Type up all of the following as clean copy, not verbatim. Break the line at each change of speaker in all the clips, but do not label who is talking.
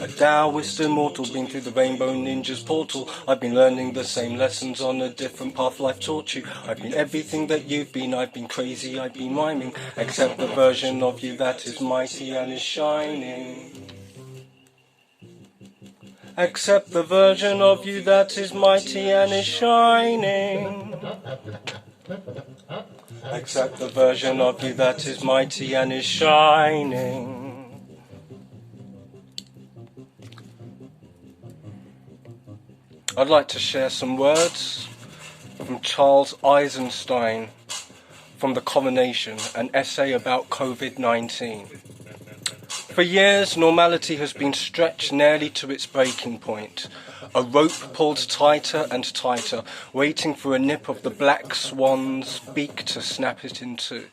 A Taoist immortal, been through the Rainbow Ninja's portal. I've been learning the same lessons on a different path life taught you. I've been everything that you've been, I've been crazy, I've been rhyming. Accept the version of you that is mighty and is shining. Accept the version of you that is mighty and is shining. Accept the version of you that is mighty and is shining. I'd like to share some words from Charles Eisenstein from The Coronation, an essay about COVID-19. For years, normality has been stretched nearly to its breaking point. A rope pulled tighter and tighter, waiting for a nip of the black swan's beak to snap it in two.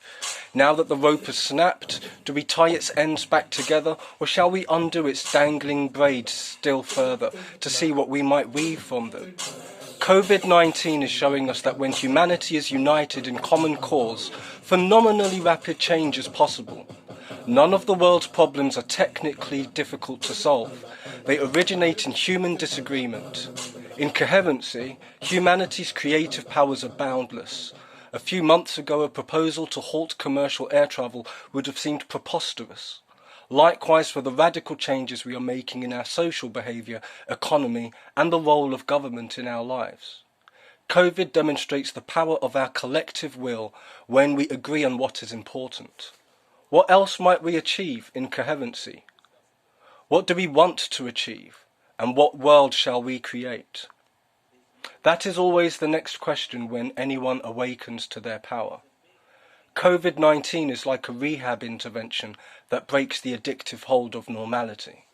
Now that the rope has snapped, do we tie its ends back together, or shall we undo its dangling braids still further, to see what we might weave from them? COVID-19 is showing us that when humanity is united in common cause, phenomenally rapid change is possible. None of the world's problems are technically difficult to solve. They originate in human disagreement. In coherency, humanity's creative powers are boundless. A few months ago, a proposal to halt commercial air travel would have seemed preposterous. Likewise for the radical changes we are making in our social behaviour, economy, and the role of government in our lives. COVID demonstrates the power of our collective will when we agree on what is important. What else might we achieve in coherency? What do we want to achieve? And what world shall we create? That is always the next question when anyone awakens to their power. COVID-19 is like a rehab intervention that breaks the addictive hold of normality.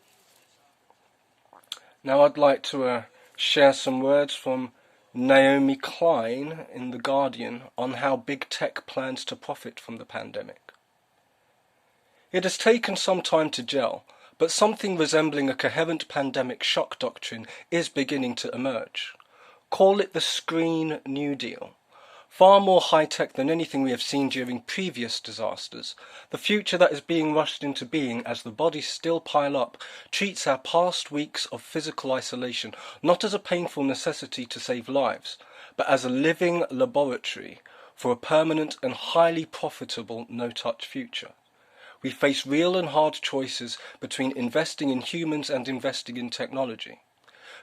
Now I'd like to share some words from Naomi Klein in The Guardian on how big tech plans to profit from the pandemic. It has taken some time to gel, but something resembling a coherent pandemic shock doctrine is beginning to emerge. Call it the Screen New Deal. Far more high-tech than anything we have seen during previous disasters, the future that is being rushed into being as the bodies still pile up treats our past weeks of physical isolation not as a painful necessity to save lives, but as a living laboratory for a permanent and highly profitable no-touch future. We face real and hard choices between investing in humans and investing in technology.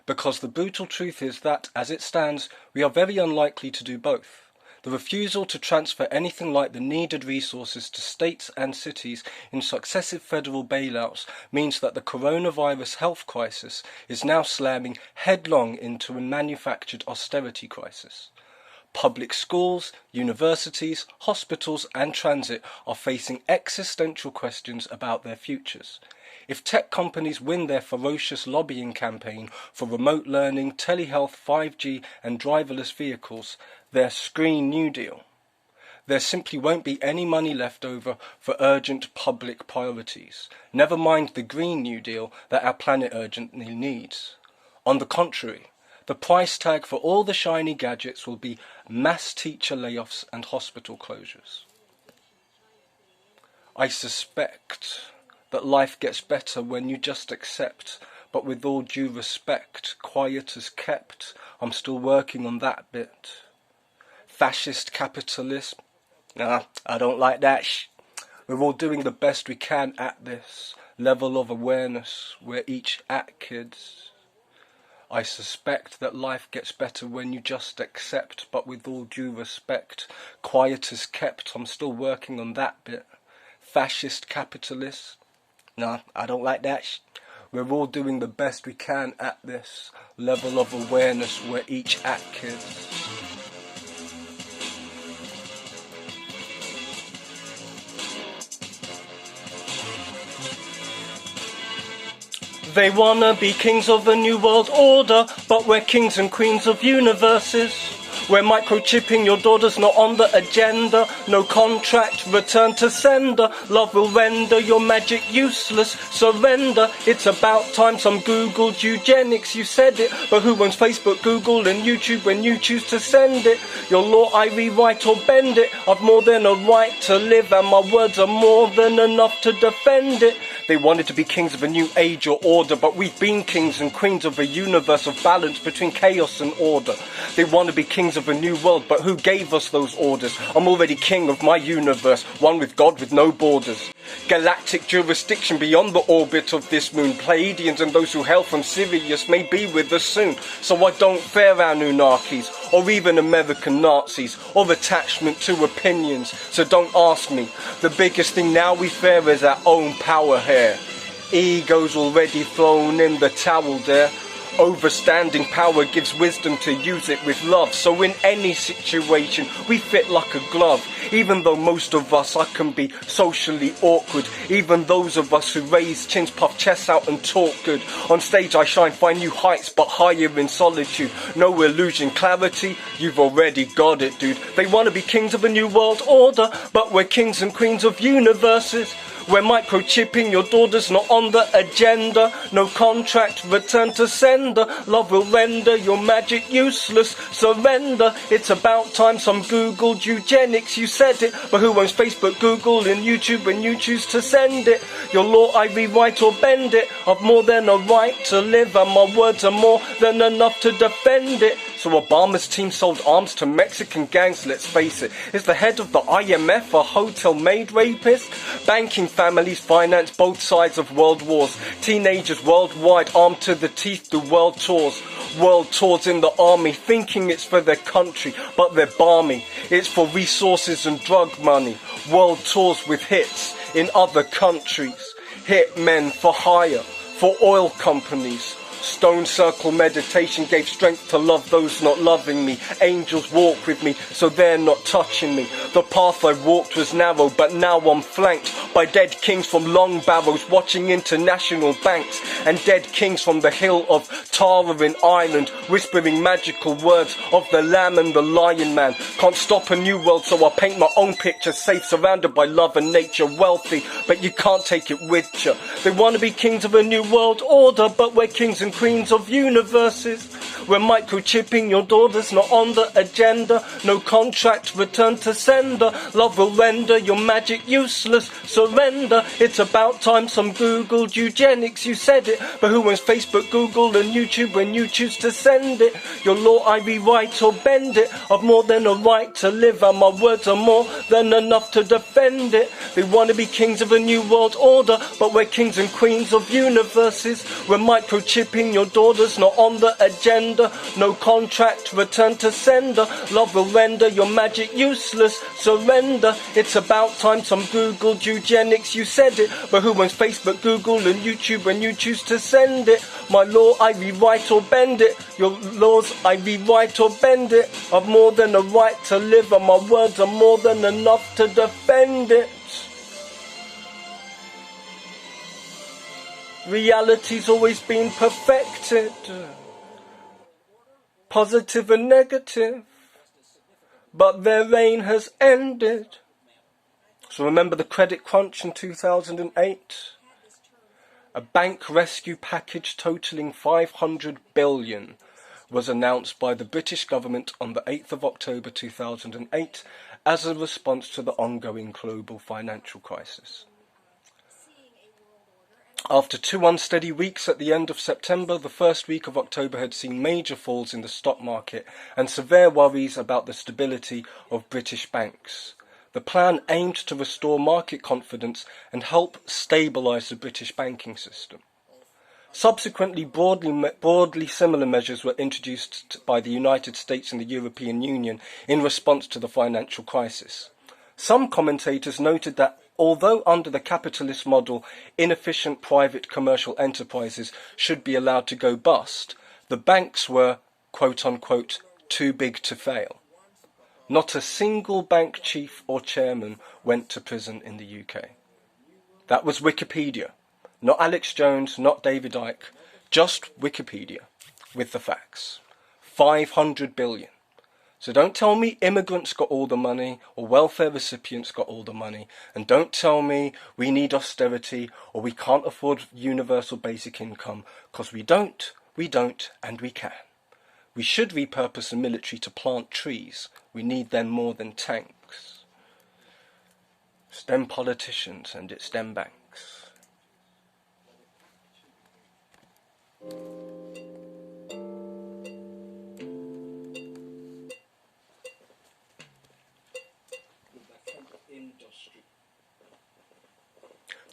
Because the brutal truth is that, as it stands, we are very unlikely to do both. The refusal to transfer anything like the needed resources to states and cities in successive federal bailouts means that the coronavirus health crisis is now slamming headlong into a manufactured austerity crisis. Public schools, universities, hospitals and transit are facing existential questions about their futures. If tech companies win their ferocious lobbying campaign for remote learning, telehealth, 5G and driverless vehicles, their Screen New Deal, there simply won't be any money left over for urgent public priorities, never mind the Green New Deal that our planet urgently needs. On the contrary, the price tag for all the shiny gadgets will be mass teacher layoffs and hospital closures. I suspect that life gets better when you just accept, but with all due respect, quiet as kept. I'm still working on that bit. Fascist capitalism? Nah, I don't like that We're all doing the best we can at this level of awareness we're each at, kids. I suspect that life gets better when you just accept, but with all due respect, quiet as kept. I'm still working on that bit. Fascist capitalist? No, I don't like that We're all doing the best we can at this level of awareness we're each at, kids. They wanna be kings of a new world order, but we're kings and queens of universes. We're microchipping your daughters, not on the agenda. No contract, return to sender. Love will render your magic useless. Surrender, it's about time. Some Googled eugenics, you said it. But who owns Facebook, Google and YouTube when you choose to send it? Your law I rewrite or bend it. I've more than a right to live, and my words are more than enough to defend it. They wanted to be kings of a new age or order, but we've been kings and queens of a universe of balance between chaos and order. They want to be kings of a new world, but who gave us those orders? I'm already king of my universe, one with God with no borders. Galactic jurisdiction beyond the orbit of this moon. Pleiadians and those who hail from Sirius may be with us soon. So I don't fear Anunnakis, or even American Nazis, or attachment to opinions. So don't ask me. The biggest thing now we fear is our own power here. Ego's already thrown in the towel there. Overstanding power gives wisdom to use it with love. So in any situation we fit like a glove. Even though most of us can be socially awkward. Even those of us who raise chins, puff chests out and talk good. On stage I shine, find new heights but higher in solitude. No illusion, clarity, you've already got it, dude. They want to be kings of a new world order, but we're kings and queens of universes. We're microchipping your daughters, not on the agenda. No contract, return to sender. Love will render your magic useless. Surrender, it's about time. Some Googled eugenics, you said it. But who owns Facebook, Google and YouTube when you choose to send it? Your law I rewrite or bend it. I've more than a right to live, and my words are more than enough to defend it. So Obama's team sold arms to Mexican gangs, let's face it. Is the head of the IMF a hotel maid rapist? Banking families finance both sides of world wars. Teenagers worldwide armed to the teeth do world tours. World tours in the army, thinking it's for their country, but they're balmy. It's for resources and drug money. World tours with hits in other countries. Hit men for hire, for oil companies. Stone circle meditation gave strength to love those not loving me. Angels walk with me, so they're not touching me. The path I walked was narrow, but now I'm flanked by dead kings from long barrows, watching international banks, and dead kings from the hill of Tara in Ireland, whispering magical words of the lamb and the lion man. Can't stop a new world, so I paint my own picture, safe, surrounded by love and nature, wealthy, but you can't take it with you. They want to be kings of a new world order, but we're kings and queens of universes. We're microchipping your daughters, not on the agenda. No contract, return to sender. Love will render your magic useless. Surrender, it's about time. Some Googled eugenics, you said it. But who owns Facebook, Google and YouTube when you choose to send it? Your law I rewrite or bend it. I've more than a right to live, and my words are more than enough to defend it. They want to be kings of a new world order, but we're kings and queens of universes. We're microchipping your daughters, not on the agenda. No contract, return to sender. Love will render your magic useless. Surrender, it's about time. Some Googled eugenics, you said it. But who owns Facebook, Google and YouTube when you choose to send it? My law I rewrite or bend it. Your laws I rewrite or bend it. I've more than a right to live, and my words are more than enough to defend it. Reality's always been perfected, positive and negative, but their reign has ended. So remember the credit crunch in 2008? A bank rescue package totalling 500 billion was announced by the British government on the 8th of October 2008 as a response to the ongoing global financial crisis. After 2 unsteady weeks at the end of September, the first week of October had seen major falls in the stock market and severe worries about the stability of British banks. The plan aimed to restore market confidence and help stabilise the British banking system. Subsequently, broadly similar measures were introduced by the United States and the European Union in response to the financial crisis. Some commentators noted that although under the capitalist model, inefficient private commercial enterprises should be allowed to go bust, the banks were, quote-unquote, too big to fail. Not a single bank chief or chairman went to prison in the UK. That was Wikipedia. Not Alex Jones, not David Icke, just Wikipedia with the facts. 500 billion. So don't tell me immigrants got all the money or welfare recipients got all the money. And don't tell me we need austerity or we can't afford universal basic income, because we don't, and we can. We should repurpose the military to plant trees. We need them more than tanks. It's them politicians and it's them banks.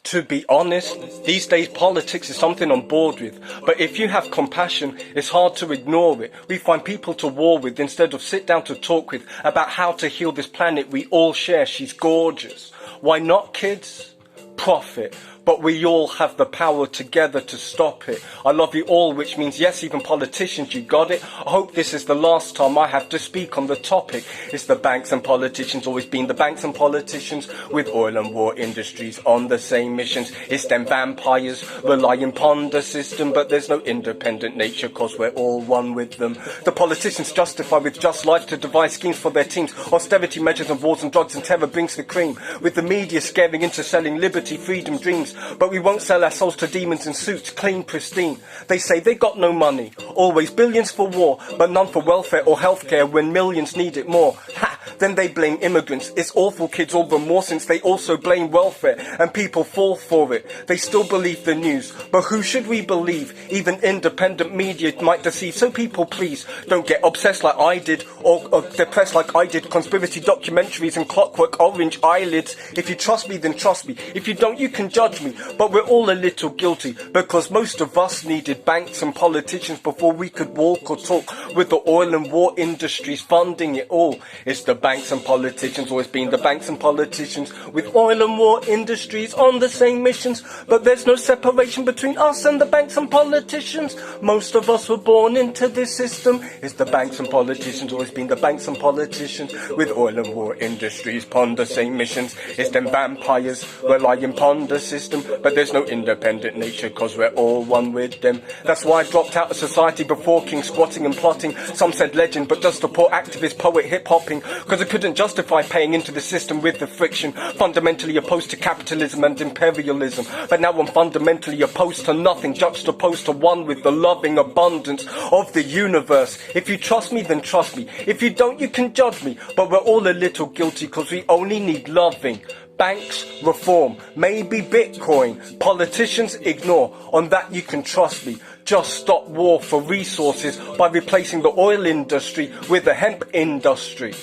To be honest, these days politics is something I'm bored with. But if you have compassion, it's hard to ignore it. We find people to war with instead of sit down to talk with about how to heal this planet we all share. She's gorgeous. Why not, kids? Profit. But we all have the power together to stop it. I love you all, which means yes, even politicians, you got it. I hope this is the last time I have to speak on the topic. It's the banks and politicians, always been the banks and politicians, with oil and war industries on the same missions. It's them vampires relying upon the system, but there's no independent nature, cause we're all one with them. The politicians justify with just life to devise schemes for their teams. Austerity measures and wars and drugs and terror brings the cream, with the media scaring into selling liberty, freedom, dreams. But we won't sell our souls to demons in suits, clean, pristine. They say they got no money, always billions for war, but none for welfare or healthcare when millions need it more. Ha! Then they blame immigrants. It's awful, kids, all the more since they also blame welfare, and people fall for it. They still believe the news, but who should we believe? Even independent media might deceive, so people please don't get obsessed like I did, or depressed like I did. Conspiracy documentaries and clockwork orange eyelids. If you trust me, then trust me. If you don't, you can judge me. But we're all a little guilty, because most of us needed banks and politicians before we could walk or talk, with the oil and war industries funding it all. It's the banks and politicians, always been the banks and politicians, with oil and war industries on the same missions. But there's no separation between us and the banks and politicians. Most of us were born into this system. It's the banks and politicians, always been the banks and politicians, with oil and war industries upon the same missions. It's them vampires relying upon the system, but there's no independent nature, cause we're all one with them. That's why I dropped out of society before king, squatting and plotting. Some said legend, but just a poor activist, poet, hip-hopping, cause I couldn't justify paying into the system with the friction. Fundamentally opposed to capitalism and imperialism, but now I'm fundamentally opposed to nothing, juxtaposed to one with the loving abundance of the universe. If you trust me, then trust me. If you don't, you can judge me. But we're all a little guilty, cause we only need loving. Banks, reform, maybe Bitcoin. Politicians, ignore. On that you can trust me. Just stop war for resources by replacing the oil industry with the hemp industry.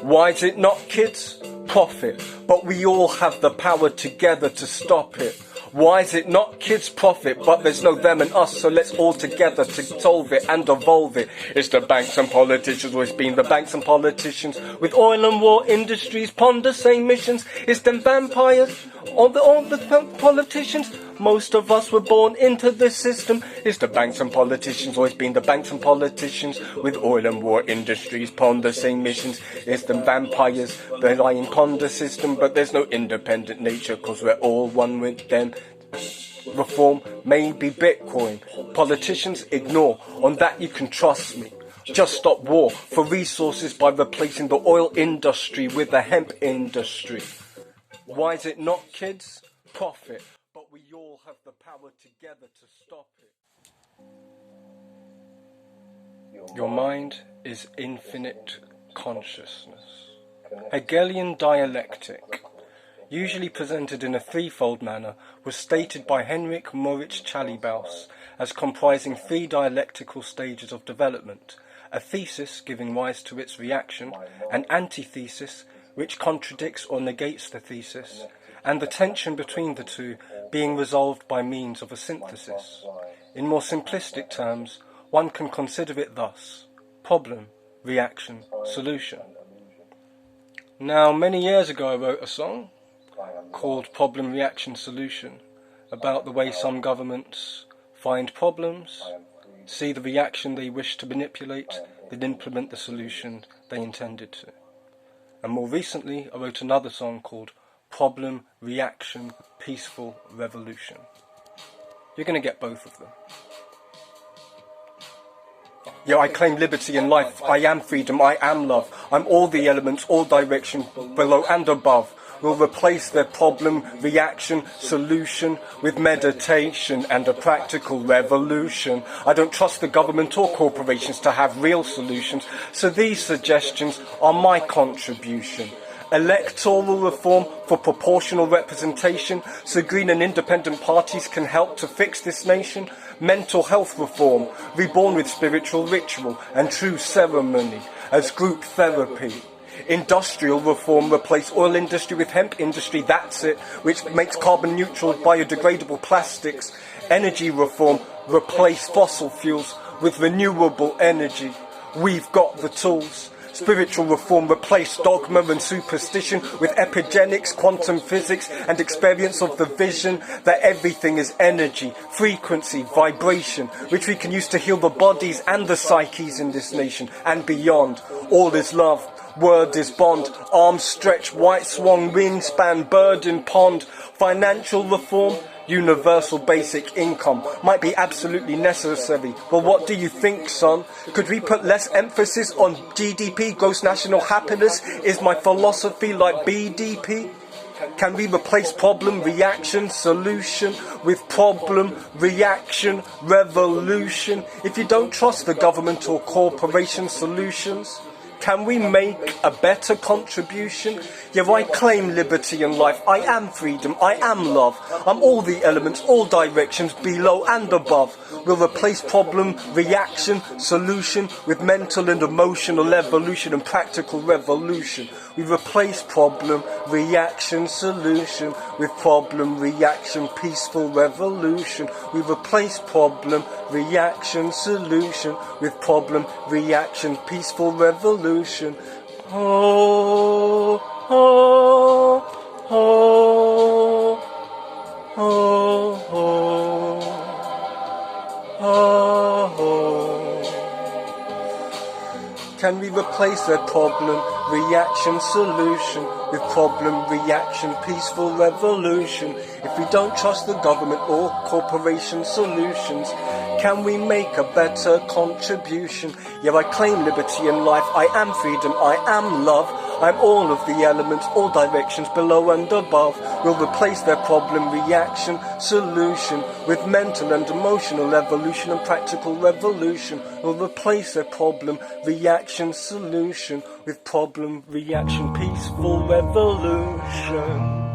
Why is it not, kids? Profit. But we all have the power together to stop it. Why is it not, kids? Profit. But there's no them and us, so let's all together to solve it and evolve it. It's the banks and politicians, always been the banks and politicians, with oil and war industries upon the same missions. It's them vampires, all the politicians. Most of us were born into this system. It's the banks and politicians, always been the banks and politicians, with oil and war industries upon the same missions. It's them vampires relying upon the system, but there's no independent nature, cause we're all one with them. Reform, maybe Bitcoin. Politicians, ignore. On that you can trust me. Just stop war for resources by replacing the oil industry with the hemp industry. Why is it not, kids? Profit. But we all have the power together to stop it. Your mind is infinite consciousness. Hegelian dialectic, usually presented in a threefold manner, was stated by Henrik Moritz Challibaus as comprising three dialectical stages of development: a thesis giving rise to its reaction, an antithesis which contradicts or negates the thesis, and the tension between the two being resolved by means of a synthesis. In more simplistic terms, one can consider it thus: problem, reaction, solution. Now, many years ago I wrote a song called Problem, Reaction, Solution, about the way some governments find problems, see the reaction they wish to manipulate, then implement the solution they intended to. And more recently I wrote another song called Problem, Reaction, Peaceful Revolution. You're going to get both of them. Yeah, I claim liberty and life. I am freedom. I am love. I'm all the elements, all direction, below and above. We'll replace their problem, reaction, solution with meditation and a practical revolution. I don't trust the government or corporations to have real solutions, so these suggestions are my contribution. Electoral reform for proportional representation, so green and independent parties can help to fix this nation. Mental health reform, reborn with spiritual ritual and true ceremony as group therapy. Industrial reform, replace oil industry with hemp industry, that's it, which makes carbon neutral biodegradable plastics. Energy reform, replace fossil fuels with renewable energy. We've got the tools. Spiritual reform, replace dogma and superstition with epigenics, quantum physics and experience of the vision that everything is energy, frequency, vibration, which we can use to heal the bodies and the psyches in this nation and beyond. All is love. Word is bond, arms stretch, white swan, wingspan, bird in pond. Financial reform, universal basic income might be absolutely necessary. But what do you think, son? Could we put less emphasis on GDP, gross national happiness? Is my philosophy like BDP? Can we replace problem, reaction, solution with problem, reaction, revolution? If you don't trust the government or corporation solutions, can we make a better contribution? Yeah, I claim liberty and life. I am freedom. I am love. I'm all the elements, all directions, below and above. We'll replace problem, reaction, solution with mental and emotional evolution and practical revolution. We replace problem, reaction, solution with problem, reaction, peaceful revolution. We replace problem, reaction, solution with problem, reaction, peaceful revolution. Oh, oh, oh, oh, oh, oh. Can we replace their problem, reaction, solution with problem, reaction, peaceful revolution? If we don't trust the government or corporation solutions, can we make a better contribution? Yeah, I claim liberty and life. I am freedom. I am love. I'm all of the elements, all directions, below and above. We'll replace their problem, reaction, solution with mental and emotional evolution and practical revolution. We'll replace their problem, reaction, solution with problem, reaction, peaceful revolution.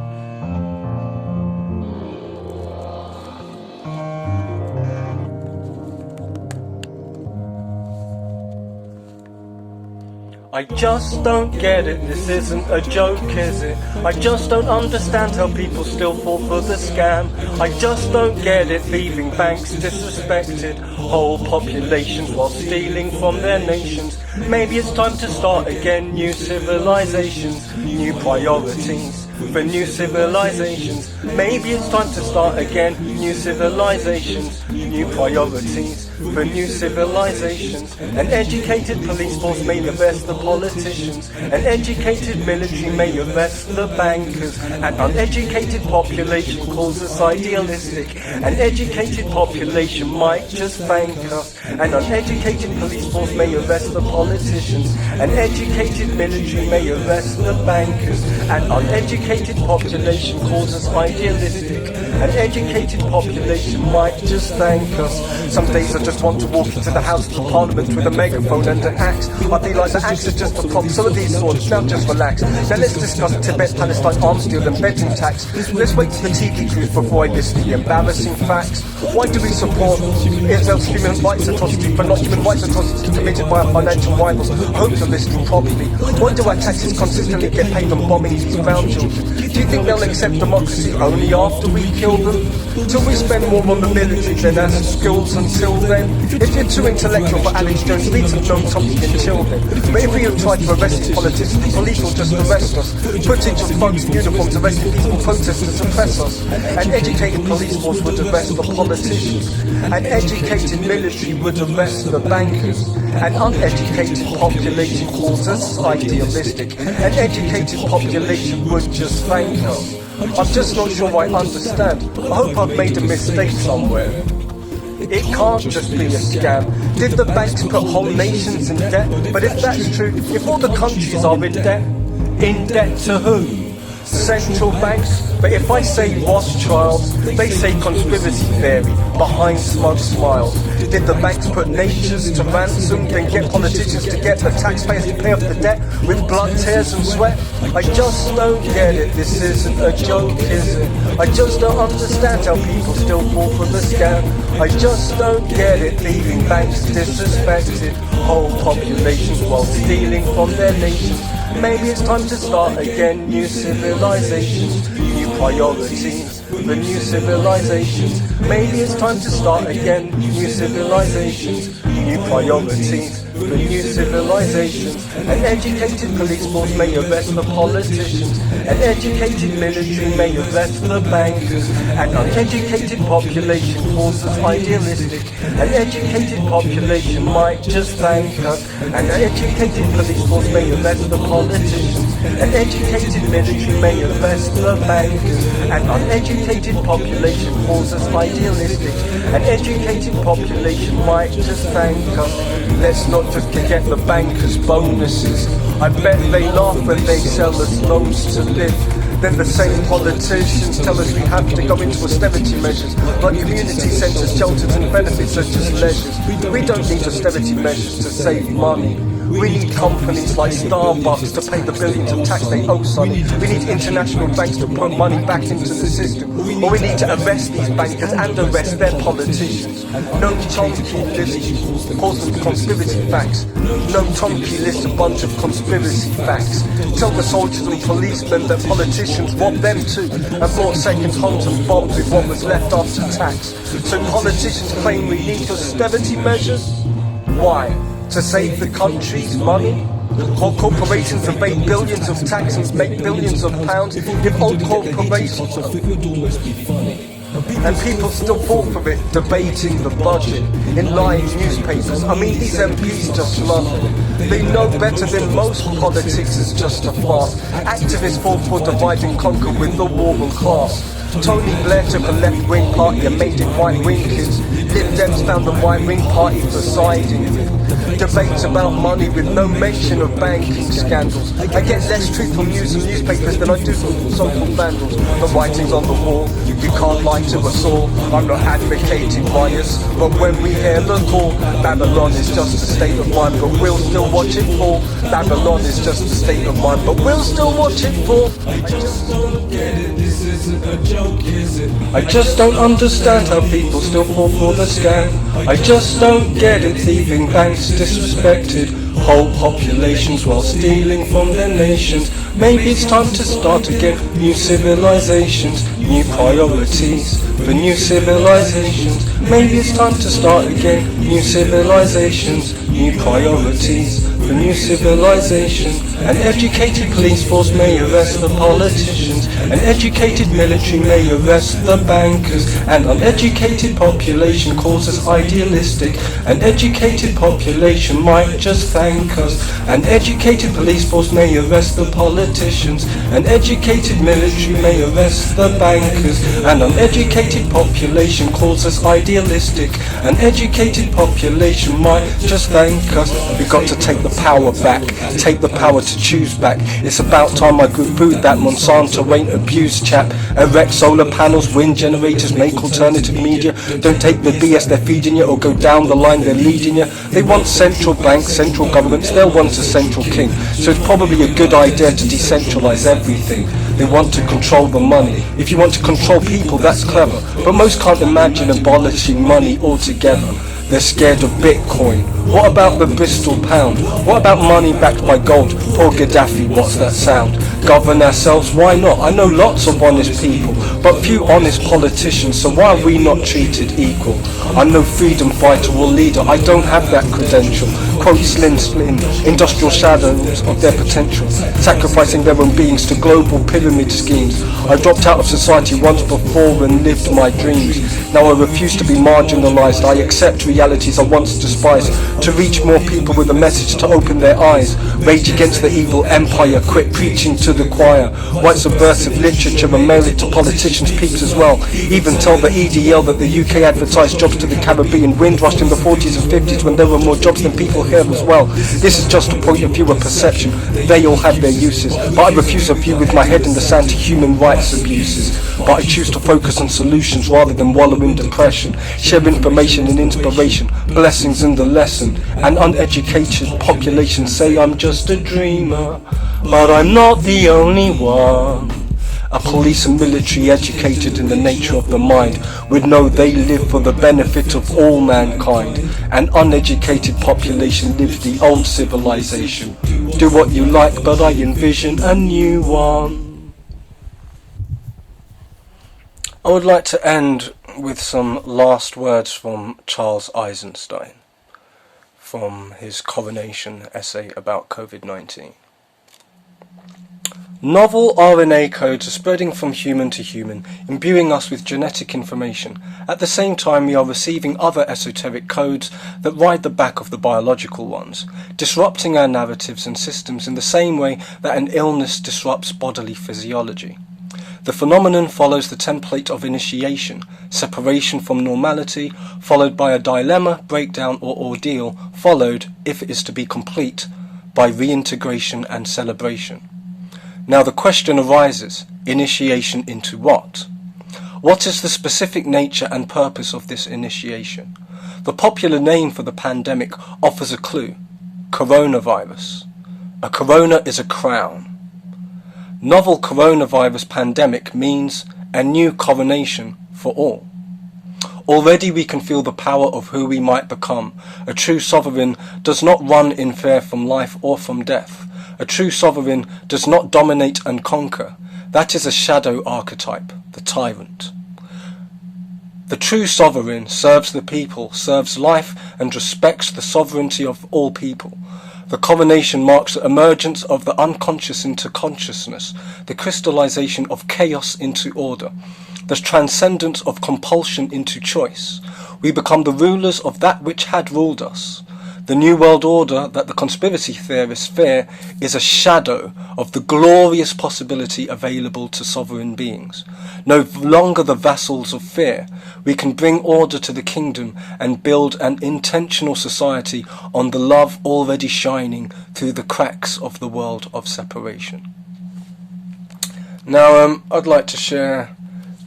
I just don't get it, this isn't a joke, is it? I just don't understand how people still fall for the scam. I just don't get it, leaving banks disrespected whole populations while stealing from their nations. Maybe it's time to start again, new civilizations, new priorities for new civilizations. Maybe it's time to start again, new civilizations, new priorities for new civilizations. An educated police force may arrest the politicians, an educated military may arrest the bankers. An uneducated population calls us idealistic. An educated population might just thank us. An uneducated police force may arrest the politicians, an educated military may arrest the bankers. An uneducated population calls us idealistic. An educated population might just thank us. Some days I just want to walk into the House of Parliament with a megaphone and an axe. I feel like the axe is just a prop, so are these swords. Now just relax. Now let's discuss Tibet, Palestine, arms deal and betting tax. Let's wait for the TV truth before I list the embarrassing facts. Why do we support Israel's human rights atrocity for not human rights atrocities committed by our financial rivals? Hope to listen properly. Why do our taxes consistently get paid on bombing these brown children? Do you think they'll accept democracy only after we kill them? Till we spend more on the military than our schools until then? If you're too intellectual for Alex Jones, read some John Tompkins until then. But if we have tried to arrest these politicians, the police will just arrest us. Footage of thugs in uniforms arresting peaceful protesters to suppress us. An educated police force would arrest the politicians. An educated military would arrest the bankers. An uneducated population calls us idealistic. An educated population would just thank us. I'm just not sure I understand. I hope I've made a mistake somewhere. It can't just be a scam. Did the banks put whole nations in debt? But if that's true, if all the countries are in debt to who? Central banks. But if I say Rothschilds, they say conspiracy theory behind smug smiles. Did the banks put nations to ransom, then get politicians to get the taxpayers to pay off the debt with blood, tears and sweat? I just don't get it, this isn't a joke, is it? I just don't understand how people still fall for the scam. I just don't get it, leaving banks disrespected, whole populations while stealing from their nations. Maybe it's time to start again, new civilizations, new priorities, the new civilizations. Maybe it's time to start again, new civilizations, new priorities, the new civilizations. An educated police force may arrest the politicians, an educated military may arrest the bankers, an uneducated population calls us idealistic, an educated population might just thank us, an uneducated police force may arrest the politicians, an educated military may arrest the bankers, an uneducated population calls us idealistic, an educated population might just thank us. Let's not just forget the bankers' bonuses. I bet they laugh when they sell us loans to live. Then the same politicians tell us we have to go into austerity measures, like community centres, shelters and benefits are just leisures. We don't need austerity measures to save money. We need companies like Starbucks to pay the billions of tax they owe, sonny. We need international banks to put money back into the system. Or we need to arrest these bankers and arrest their politicians. No Chomsky list calls them conspiracy facts. No Chomsky lists a bunch of conspiracy facts. Tell the soldiers and policemen that politicians robbed them too and bought second homes and bombs with what was left after tax. So politicians claim we need austerity measures? Why? To save the country's money? While corporations evade billions of taxes, make billions of pounds, if old corporations and people still fall for it, debating the budget in lying newspapers. I mean, these MPs just love it. They know better than most politics is just a farce. Activists fall for divide and conquer with the war on class. Tony Blair took a left-wing party and made it right-wing kids. Lib Dems found the right-wing party for siding with. Debates about money with no mention of banking scandals. I get less truth from news and newspapers than I do from so-called vandals. The writing's on the wall, you can't lie to us all. I'm not advocating bias, but when we hear the call, Babylon is just a state of mind, but we'll still watch it fall. Babylon is just a state of mind, but we'll still watch it fall. I just don't get it, this isn't a joke, is it? I just don't understand how people still fall for the scam. I just don't get it, thieving banks disrespected whole populations while stealing from their nations. Maybe it's time to start again, new civilizations, new priorities for new civilizations. Maybe it's time to start again, new civilizations, new priorities for new civilizations. An educated police force may arrest the politicians, an educated military may arrest the bankers, an uneducated population calls us idealistic, an educated population might just thank us, an educated police force may arrest the politicians, an educated military may arrest the bankers, an uneducated population calls us idealistic, an educated population might just thank us. We got to take the power back, take the power to choose back. It's about time I could prove that Monsanto ain't abused, chap. Erect solar panels, wind generators, make alternative media. Don't take the BS they're feeding you or go down the line they're leading you. They want central banks, central governments, they'll want a central king. So it's probably a good idea to decentralize everything. They want to control the money. If you want to control people, that's clever. But most can't imagine abolishing money altogether. They're scared of Bitcoin. What about the Bristol pound? What about money backed by gold? Poor Gaddafi, what's that sound? Govern ourselves, why not? I know lots of honest people, but few honest politicians, so why are we not treated equal? I'm no freedom fighter or leader, I don't have that credential. Quote Slim, industrial shadows of their potential, sacrificing their own beings to global pyramid schemes. I dropped out of society once before and lived my dreams. Now I refuse to be marginalised, I accept realities I once despised. to reach more people with a message to open their eyes, rage against the evil empire, quit preaching to the choir, write subversive literature and mail it to politicians' peeps as well, even tell the EDL that the UK advertised jobs to the Caribbean, Windrush in the 40s and 50s when there were more jobs than people here as well. This is just a point of view of perception, they all have their uses, but I refuse a view with my head in the sand to human rights abuses. But I choose to focus on solutions rather than wallow in depression, share information and inspiration, blessings in the lesson. An uneducated population say I'm just a dreamer, but I'm not the only one. A police and military educated in the nature of the mind would know they live for the benefit of all mankind. An uneducated population lives the old civilization. Do what you like, but I envision a new one. I would like to end with some last words from Charles Eisenstein, from his coronation essay about COVID-19. Novel RNA codes are spreading from human to human, imbuing us with genetic information. At the same time, we are receiving other esoteric codes that ride the back of the biological ones, disrupting our narratives and systems in the same way that an illness disrupts bodily physiology. The phenomenon follows the template of initiation, separation from normality, followed by a dilemma, breakdown or ordeal, followed, if it is to be complete, by reintegration and celebration. Now the question arises, initiation into what? What is the specific nature and purpose of this initiation? The popular name for the pandemic offers a clue. Coronavirus. A corona is a crown. Novel coronavirus pandemic means a new coronation for all. Already we can feel the power of who we might become. A true sovereign does not run in fear from life or from death. A true sovereign does not dominate and conquer. That is a shadow archetype, the tyrant. The true sovereign serves the people, serves life and respects the sovereignty of all people. The coronation marks the emergence of the unconscious into consciousness, the crystallization of chaos into order, the transcendence of compulsion into choice. We become the rulers of that which had ruled us. The new world order that the conspiracy theorists fear is a shadow of the glorious possibility available to sovereign beings. No longer the vassals of fear, we can bring order to the kingdom and build an intentional society on the love already shining through the cracks of the world of separation. Now I'd like to share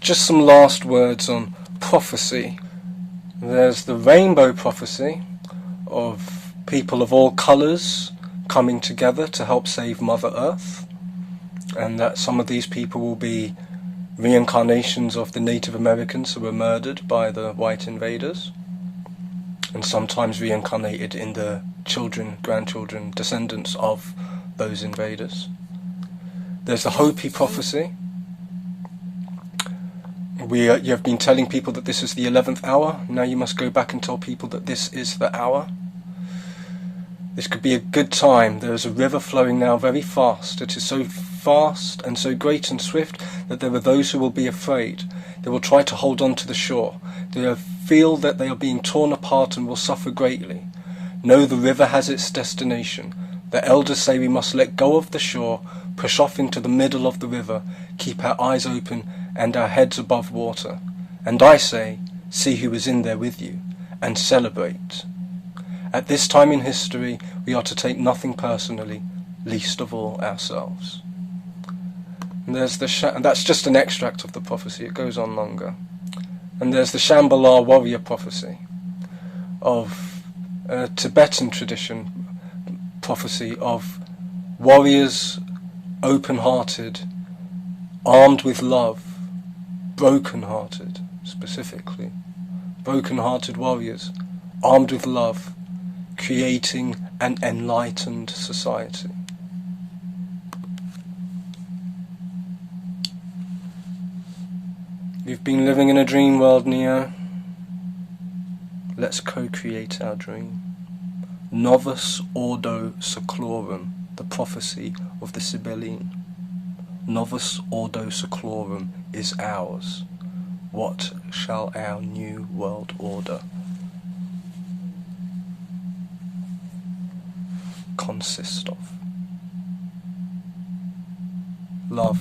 just some last words on prophecy. There's the rainbow prophecy of people of all colours coming together to help save Mother Earth, and that some of these people will be reincarnations of the Native Americans who were murdered by the white invaders, and sometimes reincarnated in the children, grandchildren, descendants of those invaders. There's the Hopi Prophecy. You have been telling people that this is the 11th hour. Now you must go back and tell people that this is the hour. This could be a good time. There is a river flowing now very fast. It is so fast and so great and swift that there are those who will be afraid. They will try to hold on to the shore. They will feel that they are being torn apart and will suffer greatly. No, the river has its destination. The elders say we must let go of the shore, push off into the middle of the river, keep our eyes open and our heads above water. And I say, see who is in there with you, and celebrate. At this time in history, we are to take nothing personally, least of all ourselves. And there's and that's just an extract of the prophecy, it goes on longer. And there's the Shambhala warrior prophecy of a Tibetan tradition, prophecy of warriors, open-hearted, armed with love, broken-hearted, specifically, broken-hearted warriors, armed with love, creating an enlightened society. You've been living in a dream world, Neo. Let's co-create our dream. Novus Ordo Seclorum, the prophecy of the Sibylline. Novus Ordo Seclorum is ours. What shall our new world order consist of. Love.